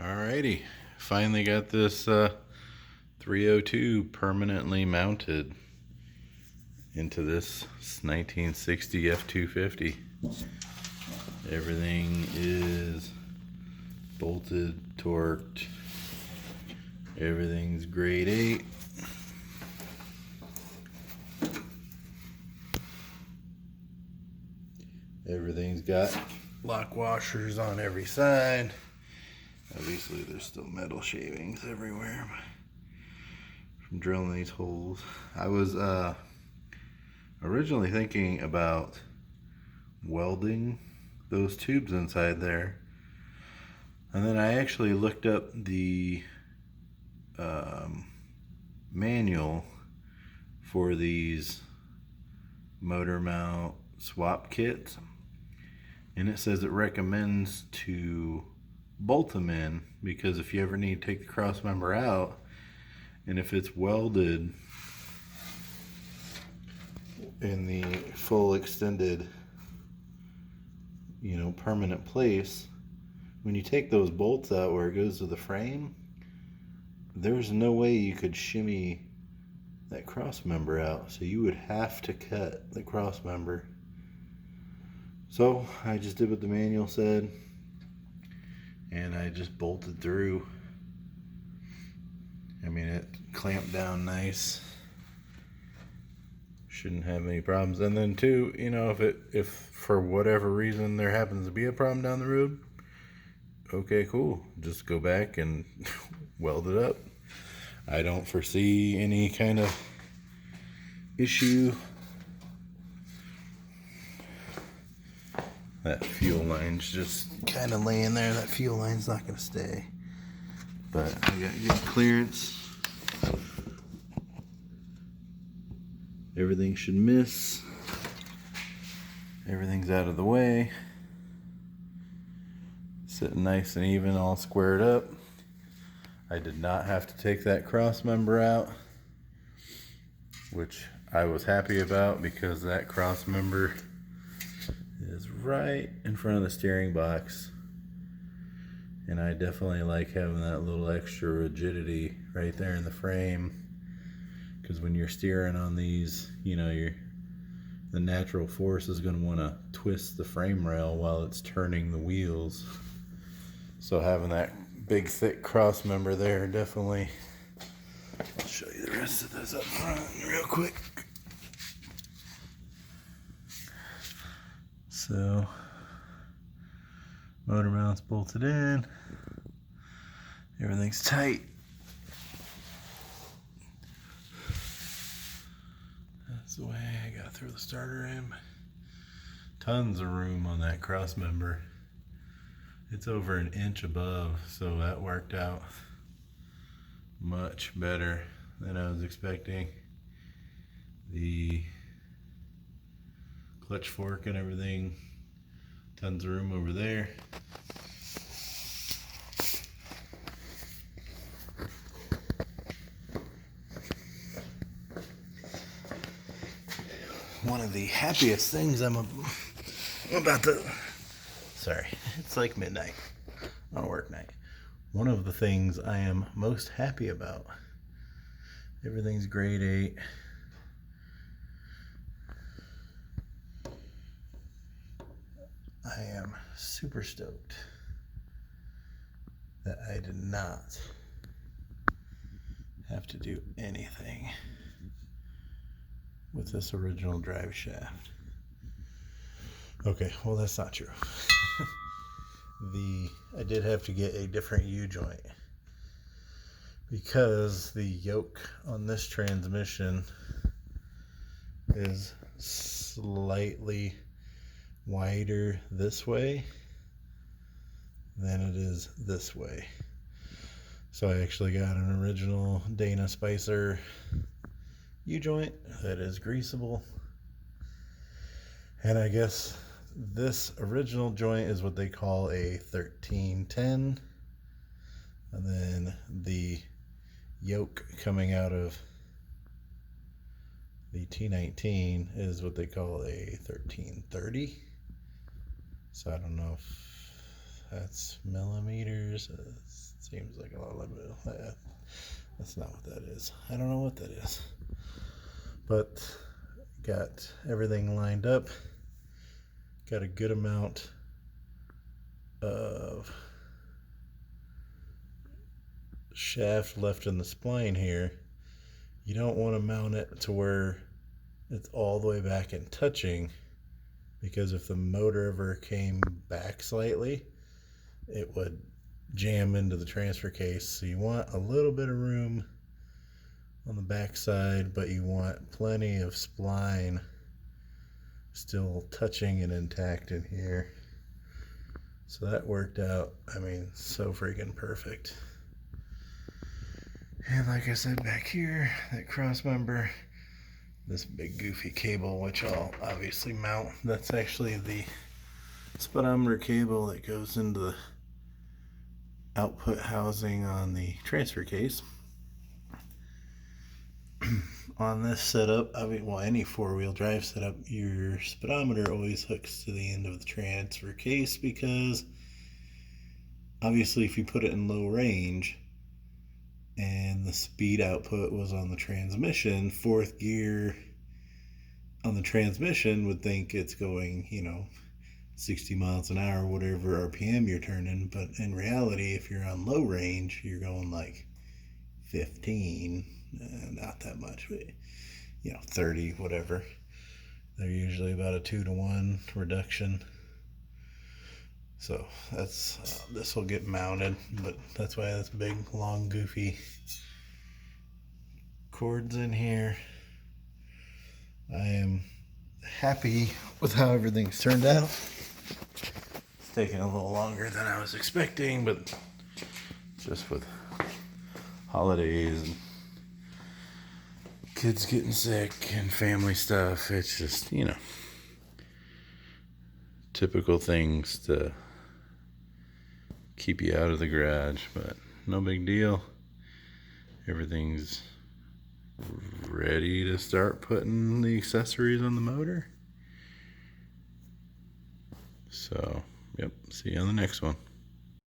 Alrighty, finally got this 302 permanently mounted into this 1960 F250. Everything is bolted, torqued, everything's grade 8. Everything's got lock washers on every side. Obviously there's still metal shavings everywhere from drilling these holes. I was originally thinking about welding those tubes inside there, and then I actually looked up the manual for these motor mount swap kits, and it says it recommends to bolt them in, because if you ever need to take the cross member out, and if it's welded in the full extended, permanent place, when you take those bolts out where it goes to the frame, there's no way you could shimmy that cross member out, so you would have to cut the cross member. So I just did what the manual said, and I just bolted through. I mean, it clamped down nice. Shouldn't have any problems. And then too, if for whatever reason there happens to be a problem down the road, okay, cool. Just go back and weld it up. I don't foresee any kind of issue. That fuel line's just kind of laying there. That fuel line's not going to stay. But I got good clearance. Everything should miss. Everything's out of the way. Sitting nice and even, all squared up. I did not have to take that cross member out, which I was happy about, because that cross member is right in front of the steering box, and I definitely like having that little extra rigidity right there in the frame, because when you're steering on these, the natural force is going to want to twist the frame rail while it's turning the wheels. So having that big thick cross member there definitely. I'll show you the rest of this up front real quick. So motor mount's bolted in, everything's tight. That's the way I got through the starter rim. Tons of room on that cross member. It's over an inch above, so that worked out much better than I was expecting. The clutch fork and everything, tons of room over there. One of the happiest things I'm about to, sorry, it's like midnight on a work night. One of the things I am most happy about, everything's grade 8. I am super stoked that I did not have to do anything with this original drive shaft. Okay, well, that's not true. I did have to get a different U-joint, because the yoke on this transmission is slightly wider this way than it is this way. So I actually got an original Dana Spicer U-joint that is greasable, and I guess this original joint is what they call a 1310, and then the yoke coming out of the T19 is what they call a 1330. So I don't know that's millimeters. Seems like a lot of that's not what that is. I don't know what that is. But got everything lined up. Got a good amount of shaft left in the spline here. You don't want to mount it to where it's all the way back and touching, because if the motor ever came back slightly, it would jam into the transfer case. So you want a little bit of room on the back side, but you want plenty of spline still touching and intact in here. So that worked out, I mean, so freaking perfect. And like I said, back here, that cross member, this big goofy cable, which I'll obviously mount. That's actually the speedometer cable that goes into the output housing on the transfer case. On this setup, I mean, well, any four-wheel drive setup, your speedometer always hooks to the end of the transfer case, because obviously if you put it in low range and the speed output was on the transmission, fourth gear on the transmission would think it's going, 60 miles an hour, whatever RPM you're turning. But in reality, if you're on low range, you're going like 15, not that much, but 30, whatever. They're usually about a 2-to-1 reduction. So that's this will get mounted, but that's why this big, long, goofy cord's in here. I am happy with how everything's turned out. It's taking a little longer than I was expecting, but just with holidays and kids getting sick and family stuff, it's just, typical things to keep you out of the garage, but no big deal. Everything's ready to start putting the accessories on the motor. So, yep, see you on the next one.